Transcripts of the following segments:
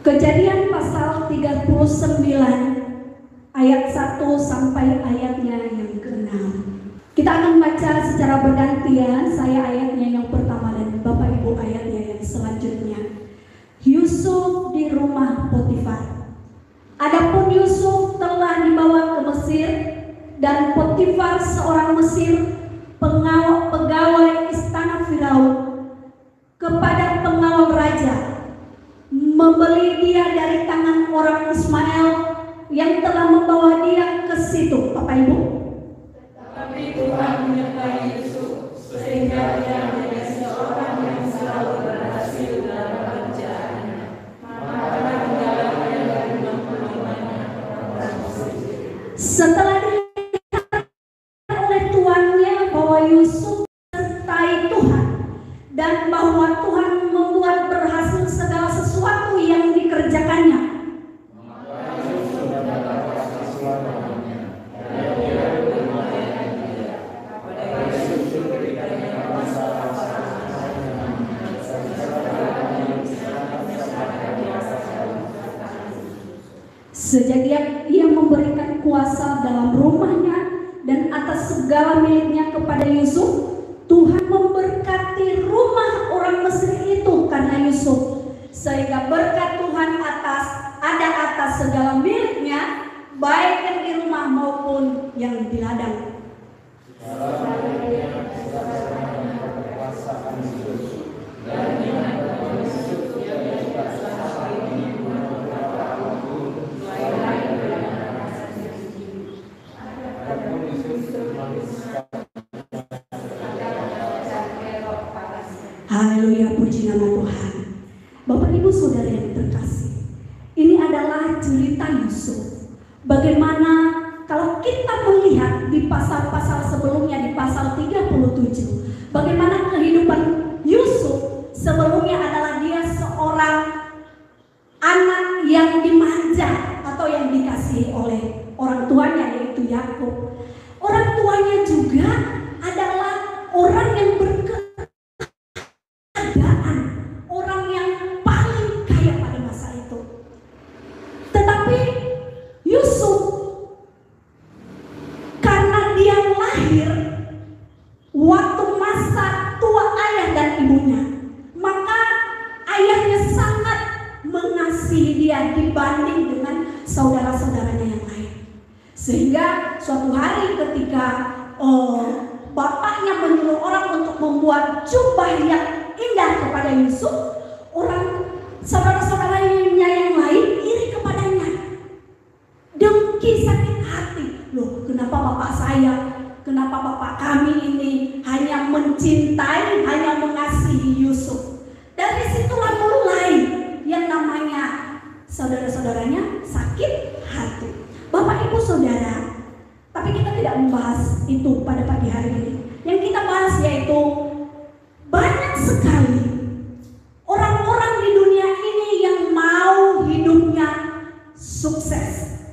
Kejadian pasal 39 ayat 1 sampai ayatnya yang ke-6. Kita akan baca secara bergantian, saya ayatnya yang pertama dan Bapak Ibu ayatnya yang selanjutnya. Yusuf di rumah Potifar. Adapun Yusuf telah dibawa ke Mesir, dan Potifar seorang Mesir, pegawai istana Firaun, kepada pengawal raja, membeli dia dari tangan orang Ismail yang telah membawa dia ke situ. Bapak Ibu. Tetapi Tuhan menyertai Yusuf sehingga dia menjadi seorang yang selalu berhasil dalam pekerjaannya. Maka tinggallah dia dari rumah-rumahnya orang Mesir. Setelah dilihat oleh tuannya bahwa Yusuf sertai Tuhan dan bahwa Tuhan membuat berhasil segala sesuatu yang dikerjakannya, sejak ia memberikan kuasa dalam rumahnya dan atas segala miliknya kepada Yusuf, Tuhan memberkati rumah orang Mesir itu karena Yusuf, sehingga berkat Tuhan ada atas segala miliknya, baik yang di rumah maupun yang di ladang. Haleluya, puji nama Tuhan. Bapak Ibu Saudara yang terkasih, ini adalah cerita Yusuf. Bagaimana kalau kita melihat di pasal-pasal sebelumnya, di pasal 37, bagaimana kehidupan Yusuf sebelumnya adalah dia seorang anak yang dimanja atau yang dikasihi oleh orang tuanya, yaitu Yakub. Orang tuanya juga adalah orang yang orang yang paling kaya pada masa itu. Tetapi Yusuf, karena dia lahir waktu masa tua ayah dan ibunya, maka ayahnya sangat mengasihi dia dibanding dengan saudara-saudaranya yang lain. Sehingga suatu hari ketika bapaknya menyuruh orang untuk membuat jubah yang indah kepada Yusuf, orang saudara-saudaranya yang lain iri kepadanya, dengki, sakit hati. Loh, kenapa bapak saya, kenapa bapak kami ini hanya mencintai, hanya mengasihi Yusuf? Dari situlah mulai yang namanya saudara-saudaranya sakit hati. Bapak Ibu Saudara, tapi kita tidak membahas itu pada pagi hari ini. Yang kita bahas yaitu banyak sekali orang-orang di dunia ini yang mau hidupnya sukses.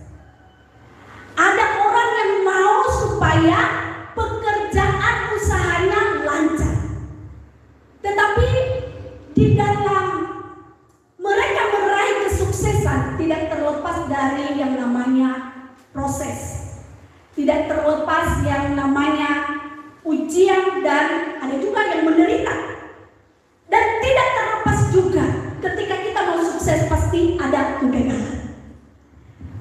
Ada orang yang mau supaya pekerjaan usahanya lancar. Tetapi di dalam mereka meraih kesuksesan tidak terlepas dari yang namanya proses. Tidak terlepas yang namanya ujian, dan ada juga yang menderita. Dan tidak terlepas juga ketika kita mau sukses pasti ada kegagalan.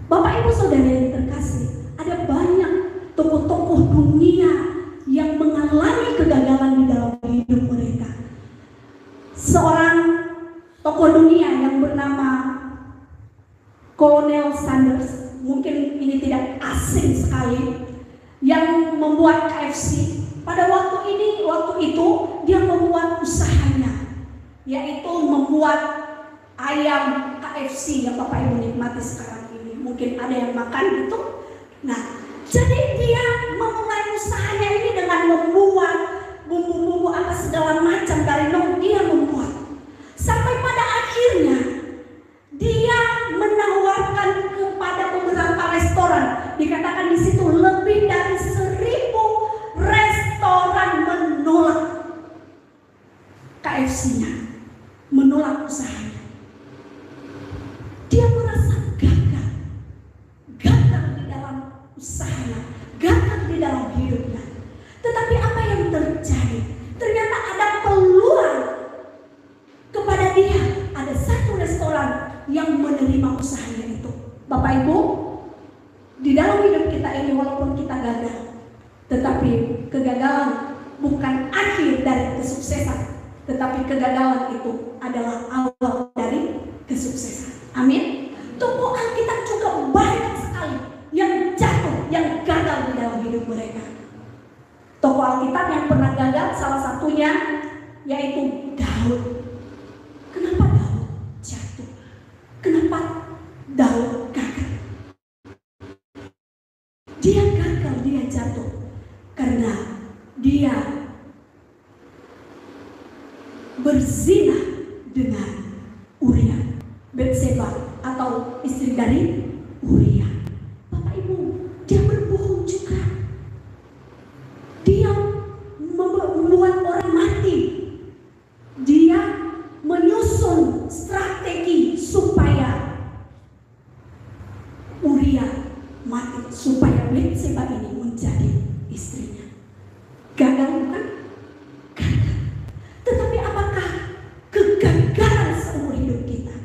Bapak Ibu Saudara yang terkasih, ada banyak tokoh-tokoh dunia yang mengalami kegagalan di dalam hidup mereka. Seorang tokoh dunia yang bernama Kolonel Sanders, mungkin ini tidak asing sekali, yang membuat KFC. Pada waktu itu dia membuat usahanya, yaitu membuat ayam KFC yang Bapak Ibu nikmati sekarang ini. Mungkin ada yang makan gitu. Nah, jadi dia memulai usahanya ini dengan membuat bumbu-bumbu apa segala macam dari nol, dia membuat. Sampai pada akhirnya dia menawarkan kepada beberapa restoran. Dikatakan di situ lebih dari 1.000 restoran menolak KFC-nya, menolak usahanya. dia merasa gagal. Gagal di dalam usahanya, gagal di dalam hidupnya. Tetapi apa yang terjadi? Ternyata ada peluang kepada dia. Ada satu restoran yang menerima usahanya itu. Bapak Ibu, di dalam hidup kita ini walaupun kita gagal, tetapi kegagalan bukan akhir dari kesuksesan, tetapi kegagalan itu adalah awal dari kesuksesan. Amin. Tokoh Alkitab juga banyak sekali yang jatuh, yang gagal di dalam hidup mereka. Tokoh Alkitab yang pernah gagal salah satunya yaitu Daud. Kenapa Daud jatuh? Kenapa Daud gagal? Dia gagal, dia jatuh karena dia berzina dengan Uria, Betseba atau istri dari Uria. Bapak Ibu, dia berbohong juga. Dia membuat orang mati. Dia menyusun strategi supaya Uria mati, supaya Betseba ini menjadi istrinya. Gagal bukan? Gagal. Tetapi apakah kegagalan seumur hidup kita?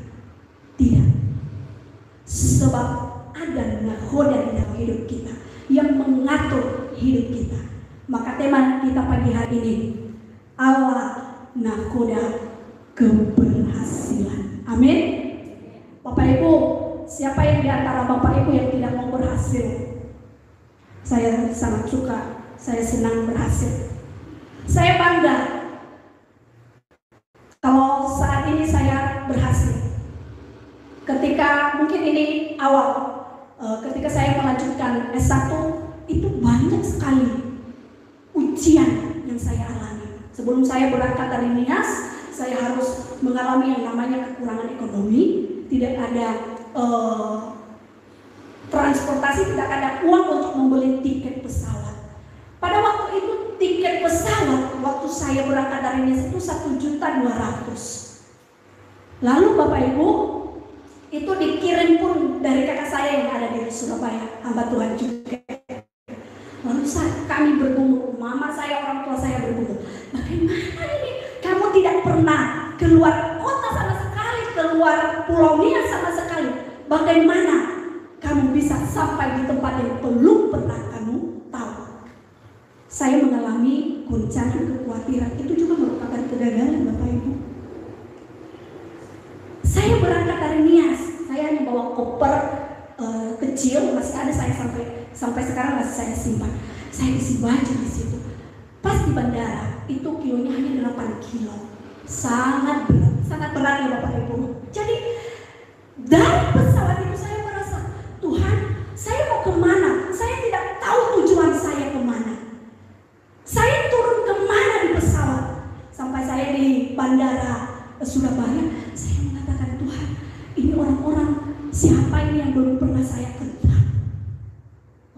Tidak. Sebab ada nahoda di dalam hidup kita yang mengatur hidup kita. Maka tema kita pagi hari ini, Allah nakoda keberhasilan. Amin. Bapak Ibu, siapa yang di antara Bapak Ibu yang tidak mau berhasil? Saya sangat suka, saya senang berhasil. Saya bangga kalau saat ini saya berhasil. Ketika mungkin ini awal, ketika saya melanjutkan S1, itu banyak sekali ujian yang saya alami. Sebelum saya berangkat dari Nias, saya harus mengalami yang namanya kekurangan ekonomi. Tidak ada transportasi, tidak ada uang untuk membeli tiket pesawat. Pada waktu itu tiket pesawat waktu saya berangkat dari Nias itu 1.200.000. Lalu Bapak Ibu, itu dikirim pun dari kakak saya yang ada di Surabaya, hamba Tuhan juga. Lalu kami bergumul, mama saya, orang tua saya bergumul, bagaimana ini? Kamu tidak pernah keluar kota sama sekali, keluar Pulau Nias sama sekali. Bagaimana kamu bisa sampai di tempat yang belum pernah kamu tahu? Saya mengalami guncangan kekhawatiran, itu juga merupakan kegagalan Bapak Ibu. Saya berangkat dari Nias, saya hanya bawa koper kecil, masih ada saya sampai sekarang masih saya simpan. Saya isi baju di situ. Pas di bandara, itu kilonya hanya 8 kilo. Sangat berat ya Bapak Ibu. Jadi dari pesawat itu saya merasa, Tuhan, saya mau kemana? Saya tidak tahu tujuan saya kemana. Saya turun kemana di pesawat? Sampai saya di bandara Surabaya, saya mengatakan, Tuhan, ini orang-orang siapa ini yang belum pernah saya kenal?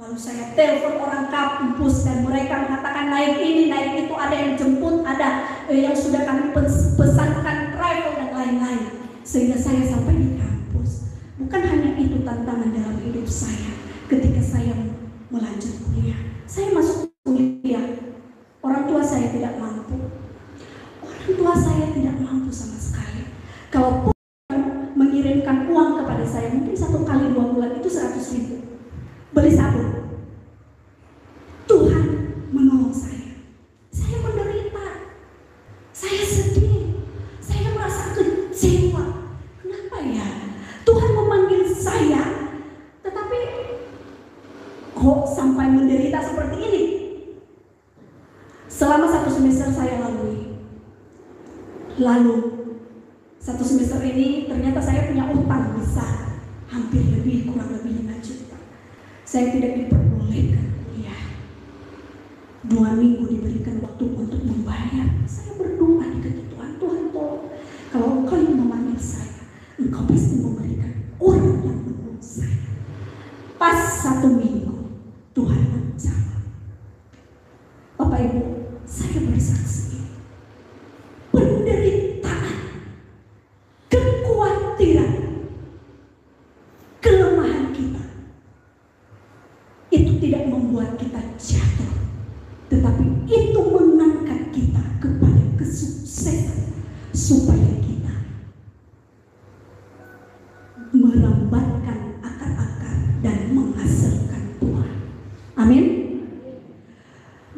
Lalu saya telepon orang kampus dan mereka mengatakan naik ini, naik itu, ada yang jemput, ada yang sudah kami pesankan travel dan lain-lain. Sehingga saya sampai di kampus. Bukan hanya itu tantangan dalam hidup saya ketika saya melanjut kuliah. Saya masuk kuliah, orang tua saya tidak mampu. Orang tua saya tidak mampu sama sekali. Kalaupun mengirimkan uang kepada saya, mungkin 1 kali 2 bulan itu 100.000. Beli sabun. Tuhan menolong saya. Saya menderita. Saya sedih. Saya merasa kecewa. Kenapa ya? Tuhan memanggil saya, tetapi kok sampai menderita seperti ini? Selama 1 semester saya lalui. Lalu 1 semester ini ternyata saya punya utang besar, hampir kurang lebih 5 juta. Saya tidak diperbolehkan kuliah. 2 minggu diberikan waktu untuk membayar. Saya berdoa di Tuhan, Tuhan tolong. Kalau Engkau yang memanggil saya, Engkau pasti memberikan orang yang menolong saya. Pas 1 minggu, Tuhan menjawab. Bapak Ibu, saya bersaksi. Penderitaan, kekhawatiran, merambatkan akar-akar dan menghasilkan buah. Amin.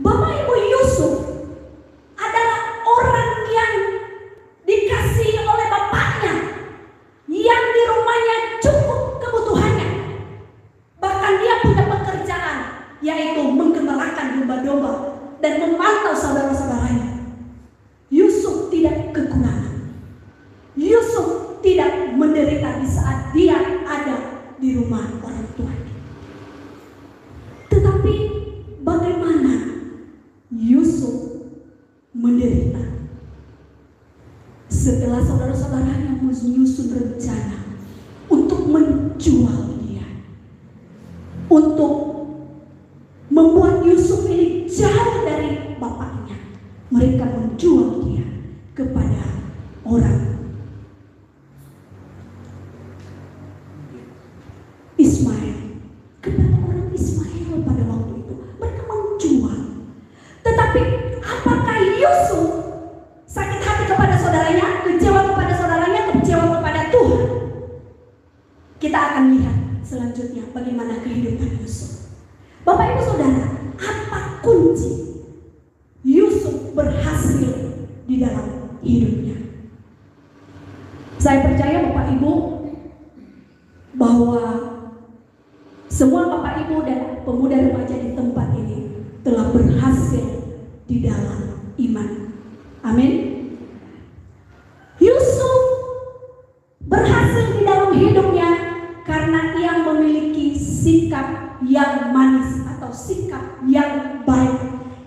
Bapak Ibu, Yusuf adalah orang yang dikasihi oleh bapaknya, yang di rumahnya cukup kebutuhannya. Bahkan dia punya pekerjaan, yaitu menggembalakan domba-domba dan memantau saudara-saudaranya. Yusuf tidak kekurangan. Yusuf tidak menderita di saat dia ada di rumah orang tuanya. Tetapi bagaimana Yusuf menderita setelah saudara-saudaranya menyusun rencana untuk menjual dia, untuk membuat Yusuf ini jauh dari bapaknya. Mereka menjual dia kepada orang Ismail, kepada orang Ismail pada waktu itu. Mereka menjual. Tetapi apakah Yusuf sakit hati kepada saudaranya, kecewa kepada saudaranya, kecewa kepada Tuhan? Kita akan lihat selanjutnya bagaimana kehidupan Yusuf. Bapak Ibu Saudara, apa kunci Yusuf berhasil di dalam hidupnya? Saya percaya Bapak Ibu bahwa semua Bapak Ibu dan pemuda remaja di tempat ini telah berhasil di dalam iman. Amin. Yusuf berhasil di dalam hidupnya karena ia memiliki sikap yang manis atau sikap yang baik.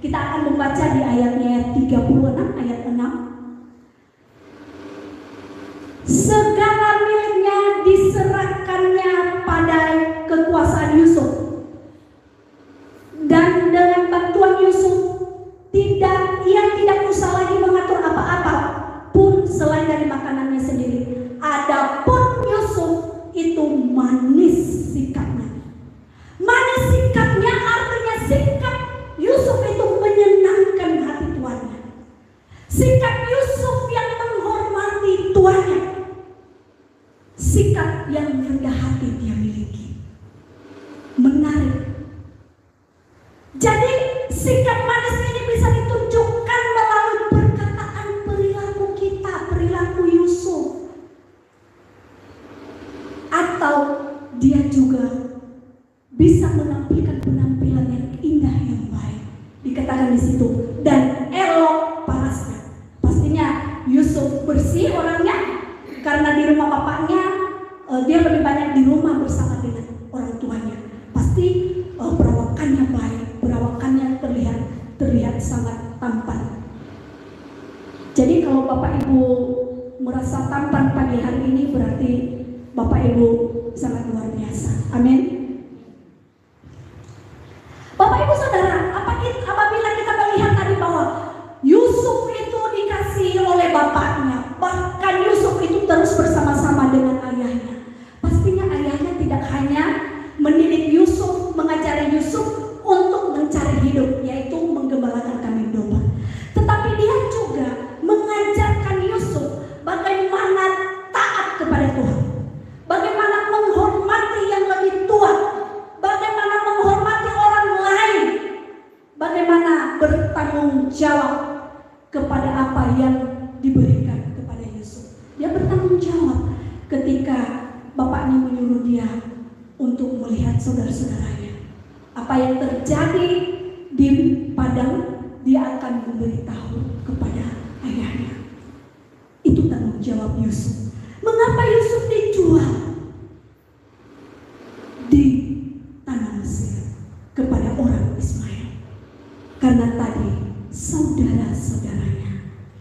Kita akan membaca di ayatnya 36 ayat 6. Segala miliknya diserahkannya pada kekuasaan Yusuf, dan dengan bantuan Yusuf ia tidak usah lagi mengatur apa-apa pun selain dari makanannya sendiri. Adapun Yusuf itu manis sikapnya. Manis sikapnya artinya sikap Yusuf itu menyenangkan hati tuannya. Sikap Yusuf yang menghormati tuannya. Sikap yang rendah hati dia miliki. Menarik. Jadi sikap manis ini bisa ditunjukkan melalui perkataan perilaku kita, perilaku Yusuf. Atau dia juga bisa menampilkan penampilan yang indah yang baik. Dikatakan di situ, dan elok parasnya. Pastinya Yusuf bersih orangnya karena di rumah bapaknya dia lebih banyak di rumah bersama dengan orang tuanya. Pasti perawakannya baik, perawakannya terlihat sangat tampan. Jadi kalau Bapak Ibu merasa tampan pagi hari ini, berarti Bapak Ibu sangat luar biasa. Amin. Bapak Ibu Saudara, apabila kita melihat tadi bahwa Yusuf itu dikasihi oleh bapaknya, bahkan Yusuf itu terus bersama-sama dengan ayahnya. Pastinya ayahnya tidak hanya mendidik Yusuf, mengajari Yusuf untuk mencari hidup, yaitu menggembalakan kambing domba. Tetapi dia juga mengajarkan Yusuf bagaimana taat kepada Tuhan, bagaimana menghormati yang lebih tua, bagaimana menghormati orang lain, bagaimana bertanggung jawab kepada apa yang diberikan kepada Yusuf. Dia bertanggung jawab ketika bapaknya menyuruh dia untuk melihat saudara-saudaranya. Apa yang terjadi di padang, dia akan memberitahu kepada ayahnya. Itu tanggung jawab Yusuf. Mengapa Yusuf dijual di tanah Mesir kepada orang Ismail? Karena tadi saudara-saudaranya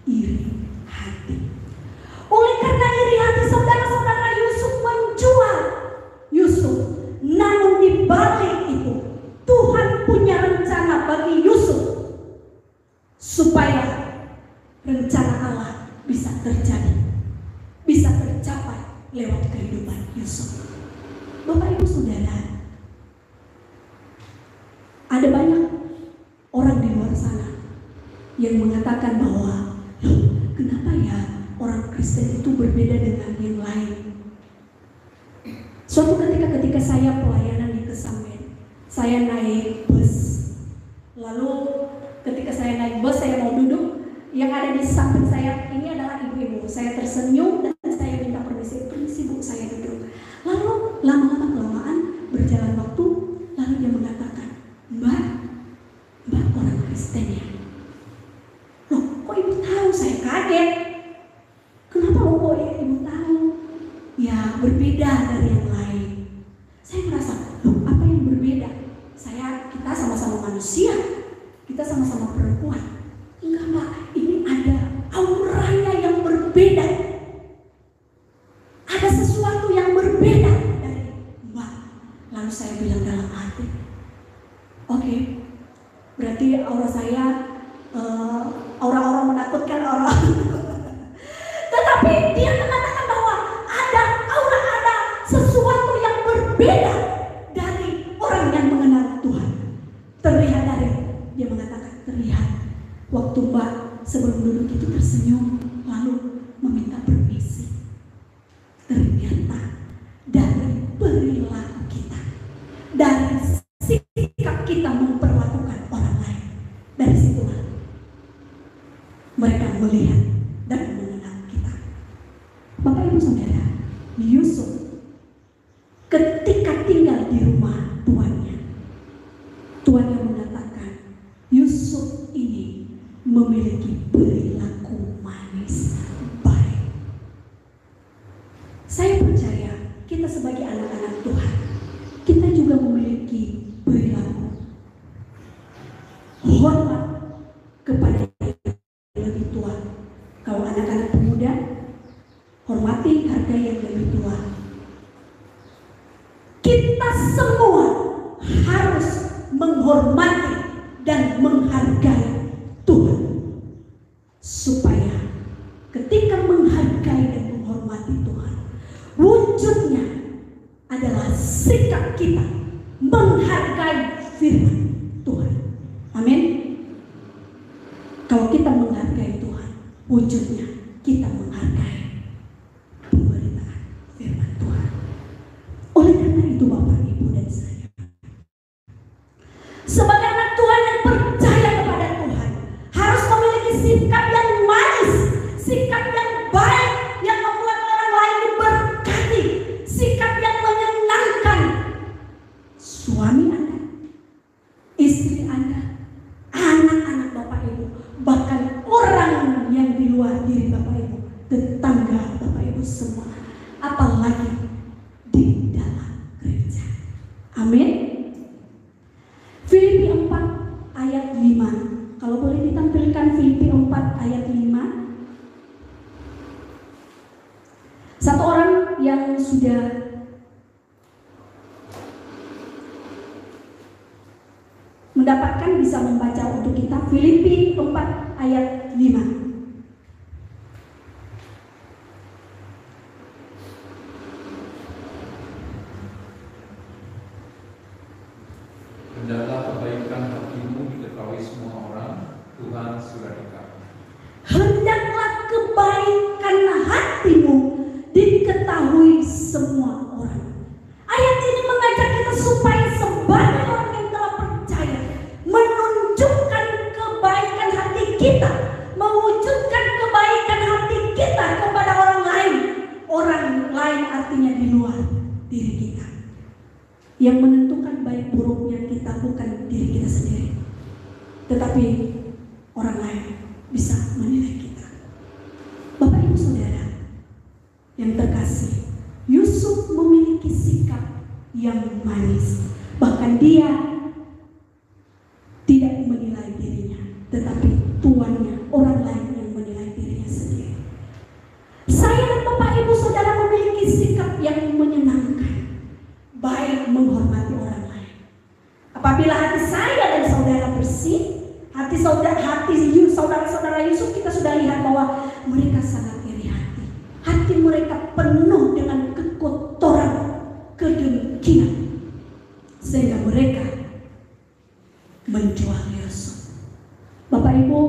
iri hati. Oleh karena iri hati, saudara-saudara Yusuf menjual Yusuf. Namun di balik itu Tuhan punya rencana bagi Yusuf supaya rencana Allah bisa terjadi, bisa tercapai lewat kehidupan Yusuf. Bapak Ibu Saudara, ada banyak orang di luar sana yang mengatakan bahwa, loh, kenapa ya orang Kristen itu berbeda dengan yang lain? Suatu ketika saya pelayanan di Kesamben, saya naik bus. Lalu ketika saya naik bus, saya mau duduk. Yang ada di samping saya ini adalah ibu-ibu. Saya tersenyum dan saya minta permisi Bu, saya duduk. Lalu lama-lama kelamaan berjalan waktu, lalu dia mengatakan, Mbak orang Kristen ya? Loh, kok ibu tahu? Saya kaget. Kenapa kok ibu tahu? Ya, berbeda dari yang lain. Saya merasa, loh, apa yang berbeda? Kita sama-sama manusia, kita sama-sama perempuan. Enggak Pak, ini ada auranya yang berbeda. Ada sesuatu yang berbeda dari Mbak. Lalu saya bilang dalam hati, oke, berarti aura saya aura-aura menakutkan orang. Tetapi dia mengatakan bahwa ada aura, ada sesuatu yang berbeda dari orang yang mengenal Tuhan. Terlihat dari, dia mengatakan terlihat waktu Mbak sebelum duduk itu tersenyum lalu meminta permisi. Ternyata dari perilaku kita, dari sikap kita memperlakukan orang lain, dari situlah mereka melihat dan mengenal kita. Bapak Ibu Saudara, Yusuf ketika tinggal di rumah tuannya, tuannya mengatakan Yusuf ini memiliki perilaku manis baik. Saya percaya kita sebagai anak-anak Tuhan, kita juga memiliki perilaku hormat kepada yang lebih tua. Kalau anak-anak pemuda, hormati, hargai yang lebih tua. Kita semua harus menghormati dan menghargai Tuhan, supaya ketika menghargai dan menghormati Tuhan, wujudnya adalah sikap kita menghargai firman Tuhan. Amin. Kalau kita menghargai Tuhan, wujudnya kita menghargai pemberitaan firman Tuhan. Oleh karena itu Bapak, Ibu dan saya, sebagai anak Tuhan yang percaya kepada Tuhan, harus memiliki sikap yang manis, sikap yang baik, yang membuat orang lain diberkati, sikap yang menyenangkan suami Anda, istri Anda, anak-anak Bapak Ibu, bahkan orang yang di luar diri Bapak Ibu, tetangga Bapak Ibu semua, apalagi di dalam gereja. Amin. Filipi 4 ayat 5. Kalau boleh ditampilkan Filipi 4 ayat 5. Satu orang yang sudah mendapatkan bisa membaca untuk kita. Filipi 4 ayat 5. Hendaklah kebaikan hatimu diketahui semua orang, Tuhan sudah dekat. Hendaklah kebaikan hatimu diketahui semua orang. Ayat ini mengajak kita supaya sebagai orang yang telah percaya, menunjukkan kebaikan hati kita, mewujudkan kebaikan hati kita kepada orang lain. Orang lain artinya di luar diri kita. Yang menentukan baik buruknya kita bukan diri kita sendiri, tetapi orang lain bisa menilai kita. Bapak Ibu Saudara yang terkasih, Yusuf memiliki sikap yang manis. Bahkan dia tidak menilai dirinya, tetapi tuannya, orang lain yang menilai dirinya sendiri. Saya dan Bapak Ibu Saudara memiliki sikap yang menyenangkan, baik menghormati orang lain. Apabila hati saya dan saudara bersih, hati saudara-saudara Yusuf, kita sudah lihat bahwa mereka sangat iri hati. Hati mereka penuh dengan kekotoran, kedengkian, sehingga mereka menjual Yusuf. Bapak Ibu,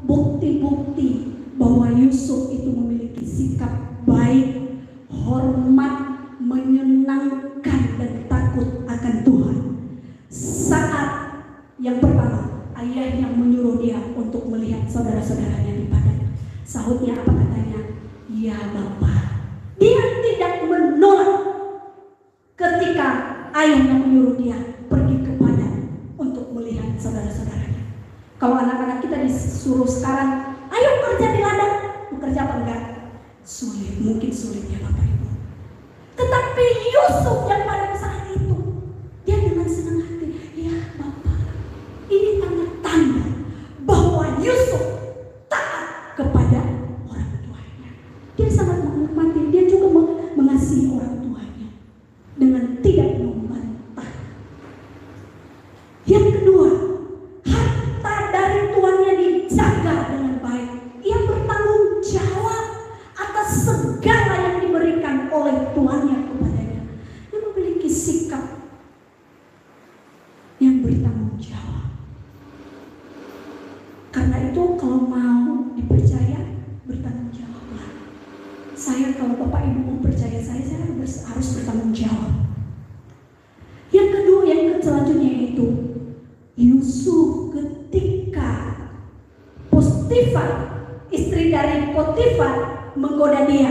bukti-bukti bahwa Yusuf itu memiliki sikap baik, hormat, menyenangkan melihat saudara-saudaranya di padang. Sahutnya apa katanya? Ya Bapa. Dia tidak menolak ketika ayahnya menyuruh dia pergi ke padang untuk melihat saudara-saudaranya. Kalau anak-anak kita disuruh sekarang, ayo kerja di ladang, bekerja apa enggak? Sulit, mungkin sulit ya Bapak Ibu. Tetapi Yusuf yang pada saat itu, dia dengan senang hati, ya Bapak, ini tanda-tanda bahwa Yusuf taat kepada orang tuanya. Dia sangat menghormati, dia juga mengasihi orang tuanya dengan tidak membantah. Yang kedua, harta dari tuannya dijaga dengan baik. Ia bertanggung jawab atas segala yang diberikan oleh tuannya kepadanya. Dia memiliki sikap yang bertanggung jawab. Karena itu kalau mau dipercaya, bertanggung jawablah. Saya kalau Bapak Ibu mempercaya saya harus bertanggung jawab. Yang kedua, yang selanjutnya itu Yusuf ketika Potifar, istri dari Potifar menggoda dia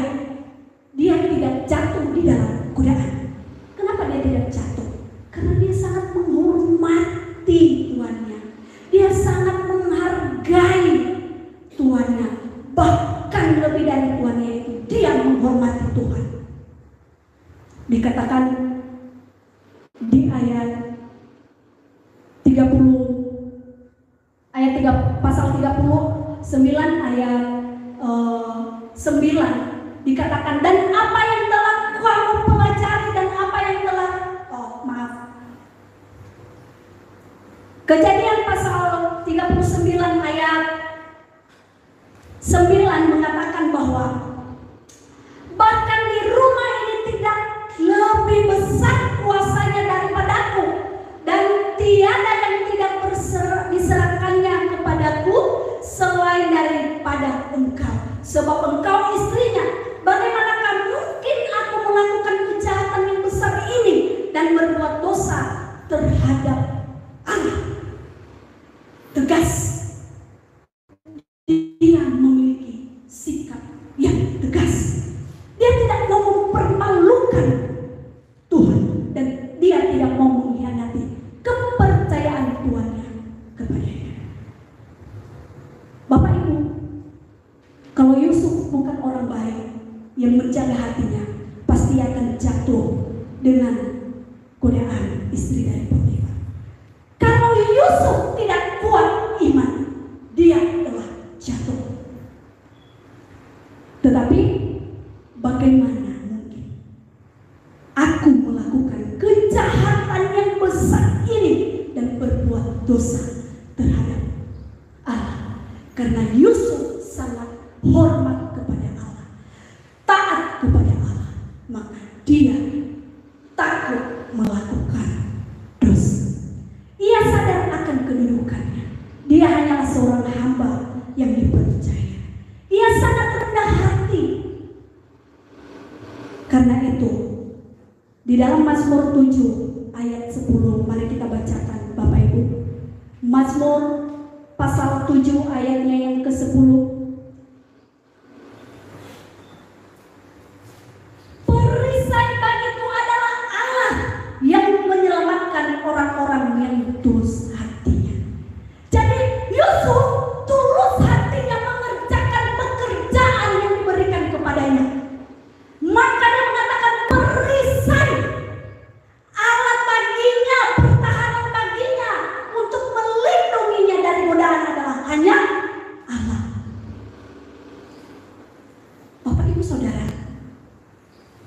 tidak jatuh di dalam godaan. Kenapa dia tidak jatuh? Karena dia sangat menghormati tuannya. Dia sangat menghargai tuannya. Bahkan lebih dari tuannya itu, dia menghormati Tuhan. Dikatakan di ayat 30 pasal 39 ayat 9 dikatakan, dan apa yang telah kamu pelajari dan apa yang telah Kejadian pasal 39 ayat 9 mengatakan bahwa bahkan di rumah ini tidak lebih besar kuasanya daripadaku, dan tiada yang tidak diserahkannya kepadaku selain daripada engkau, sebab engkau istrinya. Bagaimanakah mungkin aku melakukan kejahatan yang besar ini dan berbuat dosa terhadap Allah? Tegas. Dia memiliki sikap yang tegas. Dia tidak mau mempermalukan Tuhan, dan dia tidak mau mengkhianati kepercayaan Tuhannya kepadanya. Bapak Ibu, kalau Yusuf bukan orang baik yang menjaga hatinya, pasti akan jatuh dengan godaan istri dari Potifar. Kalau Yusuf tidak kuat iman, dia telah jatuh. Tetapi bagaimana mungkin aku melakukan kejahatan yang besar ini dan berbuat dosa terhadap Allah? Karena Yusuf sangat hormat kepada Allah, taat kepada Allah, maka dia takut melakukan dosa. Ia sadar akan kedudukannya. Dia hanyalah seorang hamba yang dipercaya. Ia sangat rendah hati. Karena itu, di dalam Mazmur 7 ayat 10, mari kita bacakan Bapak Ibu. Mazmur pasal 7 ayatnya yang ke-10. Perisai bagiku adalah Allah yang menyelamatkan orang-orang yang tulus hatinya. Jadi Yusuf tulus hatinya mengerjakan pekerjaan yang diberikan kepadanya. Maka dia mengatakan perisai, alat baginya, pertahanan baginya untuk melindunginya dari godaan adalah hanya Allah. Bapak Ibu Saudara,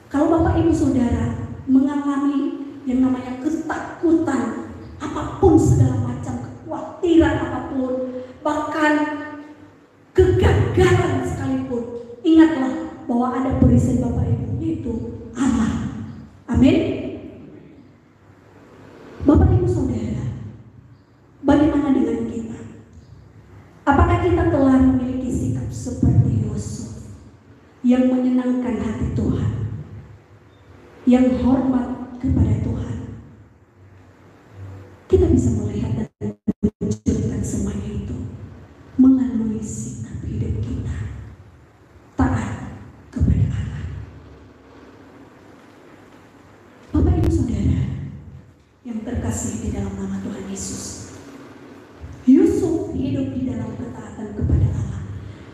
kalau Bapak Ibu Saudara mengalami yang namanya ketakutan, apapun segala macam kekhawatiran apapun, bahkan kegagalan sekalipun, ingatlah bahwa ada perisai Bapak Ibu, yaitu Allah. Amin. Bapak Ibu Saudara, bagaimana dengan kita? Apakah kita telah memiliki sikap seperti Yusuf yang menyenangkan hati Tuhan, yang hormat kepada Tuhan? Kita bisa melihat dan menunjukkan semuanya itu melalui kasih di dalam nama Tuhan Yesus. Yusuf hidup di dalam ketaatan kepada Allah.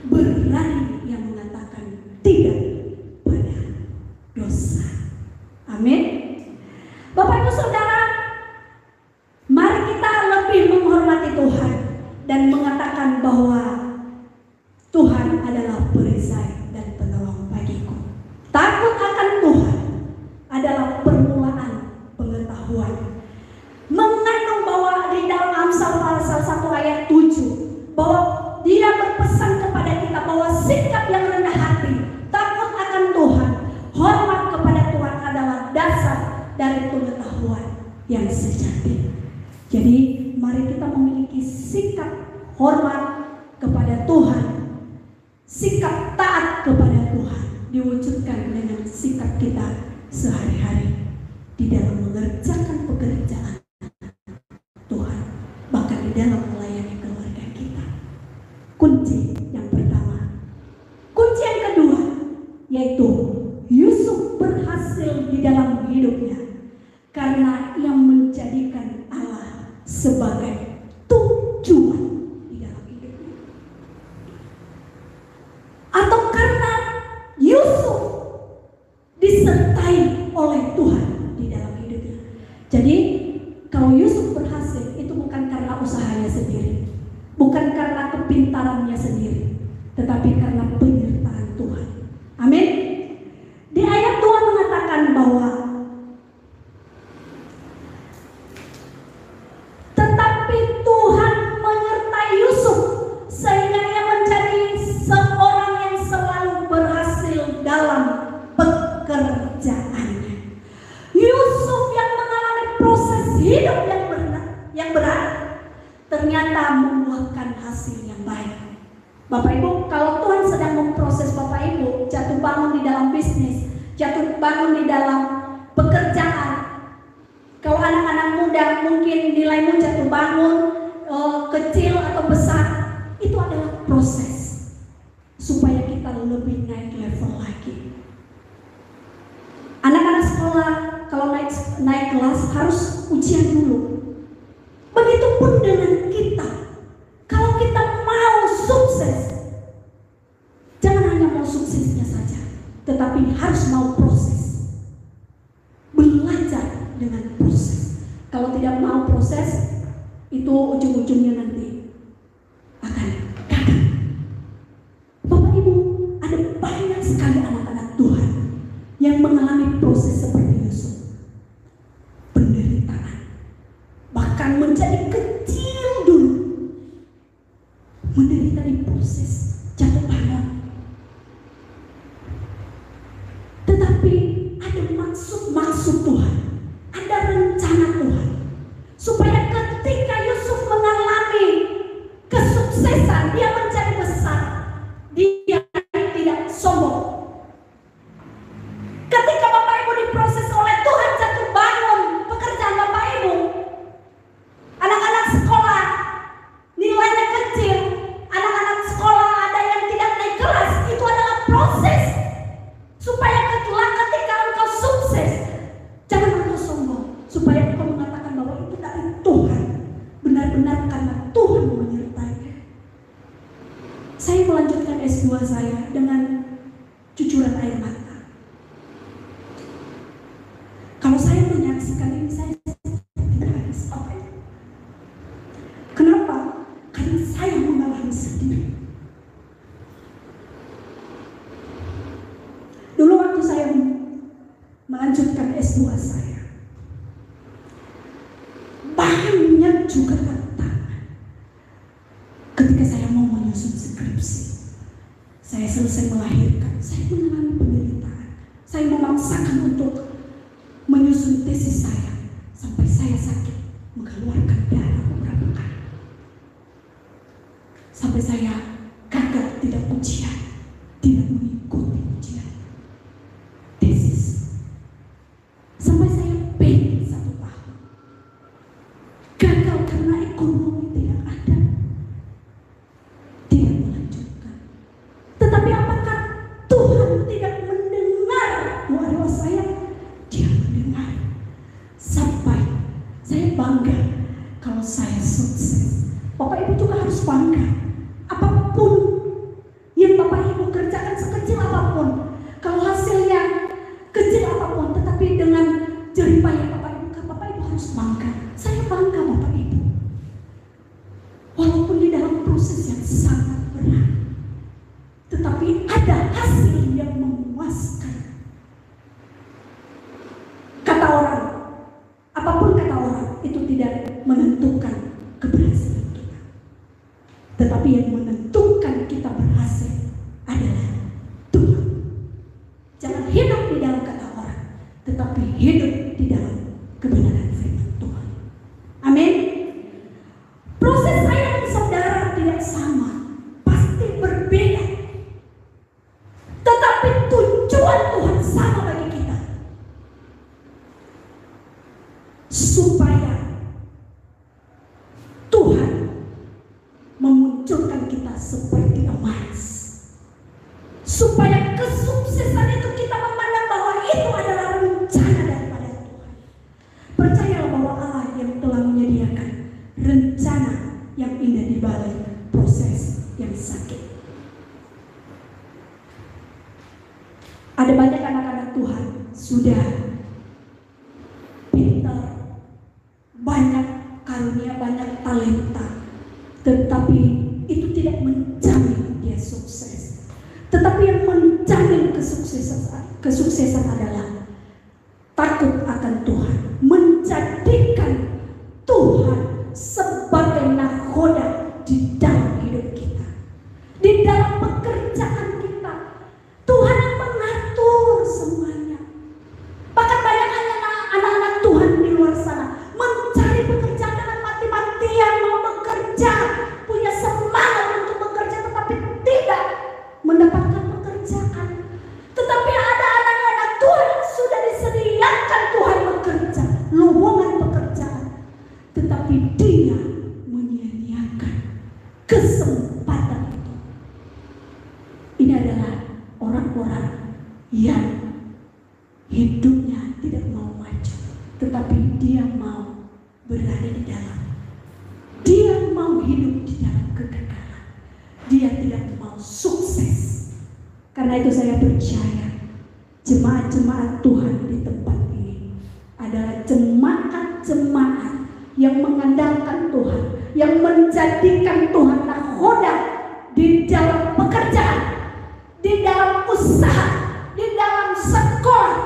Berani yang mengatakan tidak pada dosa. Amin. Bapak Ibu Saudara, mari kita lebih menghormati Tuhan dan mengatakan bahwa Tuhan adalah perisai dan penolong bagiku. Takut akan Tuhan adalah permulaan pengetahuan. Mengandung bahwa di dalam Amsal pasal 1 ayat 7 bahwa dia berpesan kepada kita bahwa sikap yang rendah hati, takut akan Tuhan, hormat kepada Tuhan adalah dasar dari pengetahuan yang sejati. Jadi mari kita memiliki sikap hormat kepada Tuhan, sikap taat kepada Tuhan diwujudkan dengan sikap kita sehari-hari di dalam mengerjakan pekerjaan Tuhan, bahkan di dalam melayani keluarga kita. Kunci yang pertama. Kunci yang kedua yaitu Yusuf berhasil di dalam hidupnya karena yang menjadikan Allah sebagai tujuan di dalam hidupnya, atau karena Yusuf disertai oleh Tuhan di dalam hidupnya. Jadi kalau Yusuf berhasil itu bukan karena usahanya sendiri, bukan karena kepintarannya sendiri, tetapi karena penyertaan Tuhan. Amin. Di ayat 2 mengatakan bahwa tetapi Tuhan menyertai Yusuf sehingga ia menjadi seorang yang selalu berhasil dalam pekerjaannya. Yusuf yang mengalami proses hidup yang berat ternyata membuahkan hasil yang baik. Bapak Ibu, kalau Tuhan sedang memproses Bapak Ibu jatuh bangun di dalam bisnis, jatuh bangun di dalam pekerjaan. Kalau anak-anak muda mungkin nilaimu jatuh bangun kecil atau besar, itu adalah proses supaya kita lebih naik level lagi. Anak-anak sekolah kalau naik kelas harus ujian dulu. Begitupun dengan kita. Kalau kita mau sukses, jangan hanya mau suksesnya saja, tetapi harus mau proses. Belajar dengan proses. Kalau tidak mau proses, itu ujung-ujungnya nanti akan gagal. Bapak Ibu, ada banyak sekali anak-anak Tuhan yang mengalami proses seperti Yusuf. Penderitaan. Bahkan menjadi kecil dulu. Menderita di proses jatuh bangun. Tetapi ada maksud Tuhan. Ada rencana Tuhan. Supaya ketika Yusuf mengalami kesuksesan, dia menjadi besar, dia tidak sombong. Ketika Bapak Ibu diproses oleh Tuhan jatuh bangun pekerjaan Bapak Ibu, anak-anak sekolah nilainya kecil, anak-anak sekolah ada yang tidak naik kelas, itu adalah proses supaya ketika engkau sukses, jangan engkau sombong, supaya engkau mengatakan bahwa itu dari Tuhan, benar-benar karena Tuhan menyertai. Saya melanjutkan S2 saya dengan cucuran air mata. Kalau saya menyaksikan ini, saya menangis. Kenapa? Karena saya mengalami sendiri. Dulu waktu saya melanjutkan S2 saya, banyak juga tantangan. Ketika saya mau menyusun skripsi, saya selesai melahirkan, saya mengalami penderitaan. Saya memaksakan untuk menyusun tesis saya sampai saya sakit, mengeluarkan darah beberapa kali. Sampai saya gagal tidak ujian, tidak mengikuti ujian tesis. Sampai saya pengen 1 tahun. Gagal karena ekonomi tidak ada. Tidak melanjutkan. Tetapi apakah Tuhan tidak mendengar doa-doa saya? Dia mendengar. Sampai saya bangga kalau saya sukses. Bapak Ibu juga harus bangga. Apapun yang Bapak Ibu kerjakan, sekecil apapun, kalau hasilnya kecil apapun, tetapi dengan jerih payah Bapak Ibu harus bangga. Saya bangga Bapak Ibu. Walaupun di dalam proses yang sangat berat, tetapi ada hasil yang memuaskan. Kata orang, apapun kata orang, itu tidak menentukan keberhasilan kita. Tetapi yang menentukan kita berhasil adalah Tuhan. Jangan hidup di dalam kata orang, tetapi hidup di dalam kebenaran firman Tuhan. Amin. Proses saya dan saudara tidak sama, pasti berbeda. Tetapi tujuan Tuhan sama bagi kita. Supaya Tuhan memunculkan kita seperti emas. Supaya kesuksesan itu kita memandang bahwa itu adalah rencana daripada Tuhan. Percayalah bahwa Allah yang telah menyediakan rencana yang indah di balik proses yang sakit. Ada banyak anak-anak Tuhan sudah pintar, banyak karunia, banyak talenta, tetapi itu tidak menjamin dia sukses. Tetapi yang menjamin kesuksesan adalah takut akan Tuhan, menjadikan Tuhan sebagai nakoda di dalam hidup kita, di dalam pekerjaan kita. Tuhan yang mengatur semuanya. Bahkan banyak anak-anak Tuhan di luar sana mencari pekerjaan dengan mati-matian, mau bekerja, punya semangat untuk bekerja, tetapi tidak mendapatkan pekerjaan. Tetapi ada anak-anak Tuhan yang sudah disediakan Tuhan bekerja, lowongan pekerjaan, tetapi dia menyia-nyiakan kesempatan itu. Ini adalah orang-orang yang hidupnya tidak mau maju, tetapi dia mau berada di dalam. Dia mau hidup di dalam kegagalan. Dia tidak mau sukses. Karena itu saya percaya jemaat-jemaat Tuhan di tempat ini adalah jemaat-jemaat yang mengandalkan Tuhan, yang menjadikan Tuhan nakoda di dalam pekerjaan, di dalam usaha, di dalam sekolah,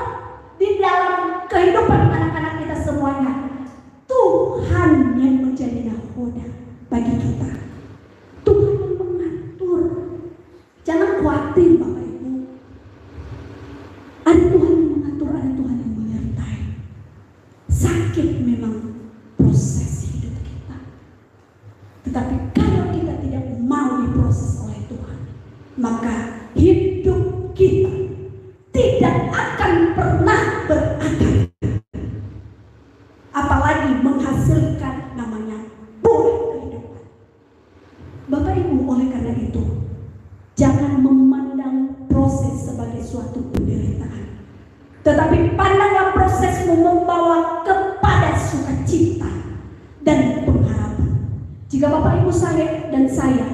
di dalam kehidupan anak-anak kita semuanya. Tuhan yang menjadi nakoda bagi kita. Tuhan yang mengatur. Jangan khawatir Bapak Ibu. Ada Tuhan yang mengatur, ada Tuhan yang menyertai. Sakit memang proses hidup kita. Tetapi kalau kita tidak mau diproses oleh Tuhan, maka hidup kita tidak akan pernah berakar, apalagi menghasilkan namanya buah kehidupan. Bapak Ibu, oleh karena itu jangan memandang proses sebagai suatu penderitaan, tetapi pandanglah prosesmu membawa kepada sukacita dan pengharapan. Jika Bapak Ibu saya dan saya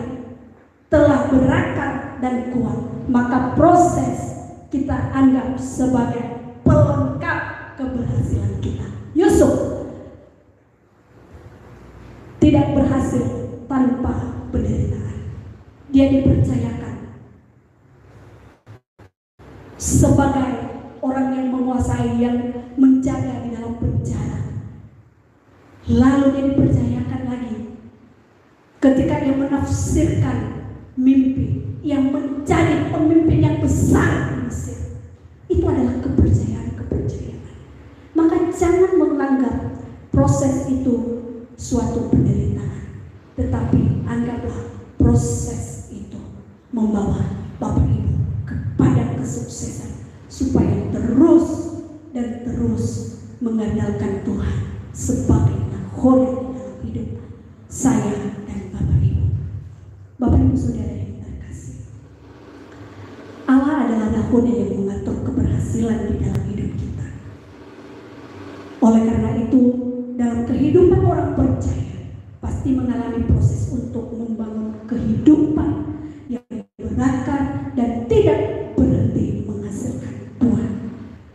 telah berakar dan kuat, maka proses kita anggap sebagai pelengkap keberhasilan kita. Yusuf tidak berhasil tanpa penderitaan. Dia dipercayakan sebagai orang yang menguasai, yang menjaga di dalam penjara. Lalu dia dipercayakan lagi ketika dia menafsirkan mimpi, yang menjadi pemimpin yang besar di Mesir. Itu adalah kepercayaan. Maka jangan menganggap proses itu suatu penderitaan, tetapi anggaplah proses itu membawa Bapak Ibu kepada kesuksesan, supaya terus dan terus mengandalkan Tuhan sebagai nakoda di dalam hidup saya dan Bapak Ibu. Bapak Ibu Saudara yang terkasih, Allah adalah nakoda yang mengatur keberhasilan di dalam hidup kita. Oleh karena itu, dalam kehidupan orang percaya pasti mengalami proses untuk membangun kehidupan yang berakar dan tidak berhenti menghasilkan buah.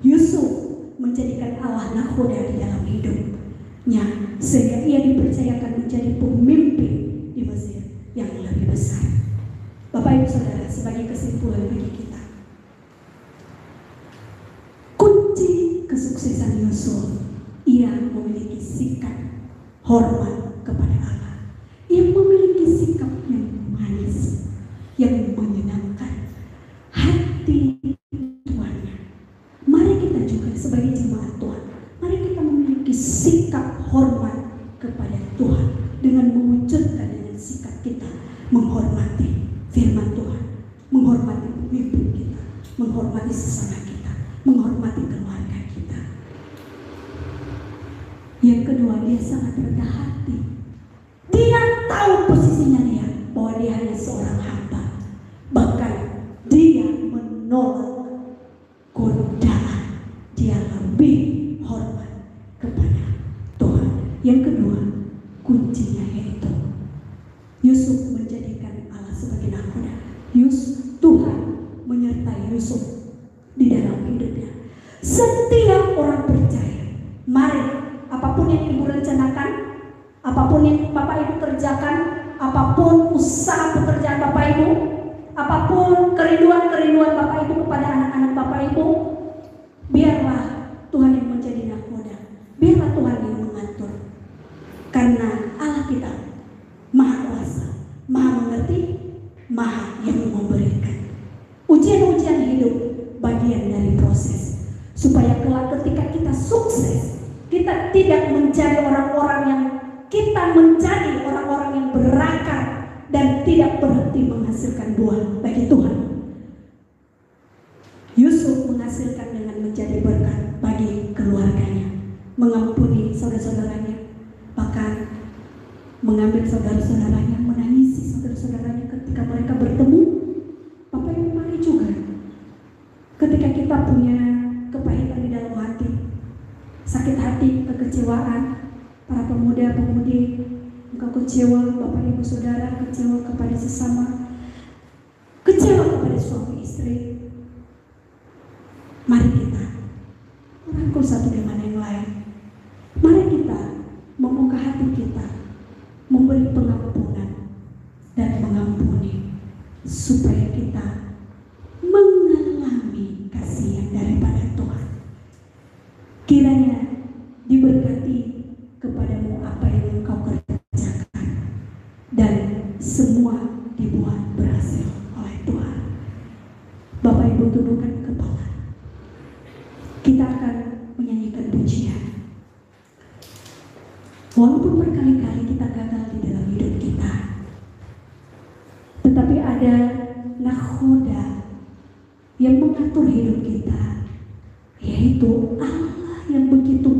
Yusuf menjadikan Allah nakhoda di dalam hidupnya sehingga ia dipercayakan menjadi pemimpin di Mesir yang lebih besar. Bapak Ibu Saudara, sebagai kesimpulan bagi kita, kunci kesuksesan Yusuf, ia memiliki sikap hormat kepada Allah. Ia memiliki sikap yang manis, yang menyenangkan hati Tuhannya. Mari kita juga sebagai jemaat Tuhan, mari kita memiliki sikap hormat kepada Tuhan dengan mewujudkan dengan sikap kita menghormati firman Tuhan, menghormati pemimpin kita, menghormati sesama kita, menghormati keluarga kita. Yang kedua, dia sangat rendah hati. Dia tahu posisinya dia, bahwa dia hanya seorang hamba. Bahkan dia menolak godaan. Dia lebih hormat kepada Tuhan. Yang kedua, kuncinya yaitu Yusuf menjadikan Allah sebagai nakhoda. Tuhan menyertai Yusuf di dalam hidupnya. Setiap orang percaya, mari apapun yang Ibu rencanakan, apapun yang Bapak Ibu kerjakan, apapun usaha pekerjaan Bapak Ibu, apapun kerinduan Bapak Ibu kepada anak-anak Bapak Ibu, biarlah Tuhan yang menjadi nakhoda, biarlah Tuhan yang mengatur. Karena Allah kita Maha Kuasa, Maha Mengerti, Maha yang memberikan. Ujian-ujian hidup bagian dari proses, supaya kelak ketika kita sukses, kita tidak menjadi orang-orang yang berakar dan tidak berhenti menghasilkan buah bagi Tuhan. Yusuf menghasilkan dengan menjadi berkat bagi keluarganya, mengampuni saudara-saudaranya, bahkan mengambil saudara-saudaranya, menangisi saudara-saudaranya ketika mereka bertemu. Bapak Ibu, mari juga ketika kita punya kepahitan di dalam hati, sakit hati, kekecewaan, para pemuda-pemudi, engkau kecewa, Bapak Ibu Saudara, kecewa kepada sesama, kecewa kepada suami istri, mari kita merangkul satu dengan yang lain. Mari kita membuka hati kita, memberi pengampunan dan mengampuni, supaya kita mengalami kasih yang daripada Tuhan. Kiranya diberkati kepadamu apa yang engkau kerjakan, dan semua dibuat berhasil oleh Tuhan. Bapak Ibu tundukkan kepala. Kita akan menyanyikan pujian. Walaupun berkali-kali kita gagal di dalam hidup kita, tetapi ada nakhoda yang mengatur hidup kita, yaitu Allah yang begitu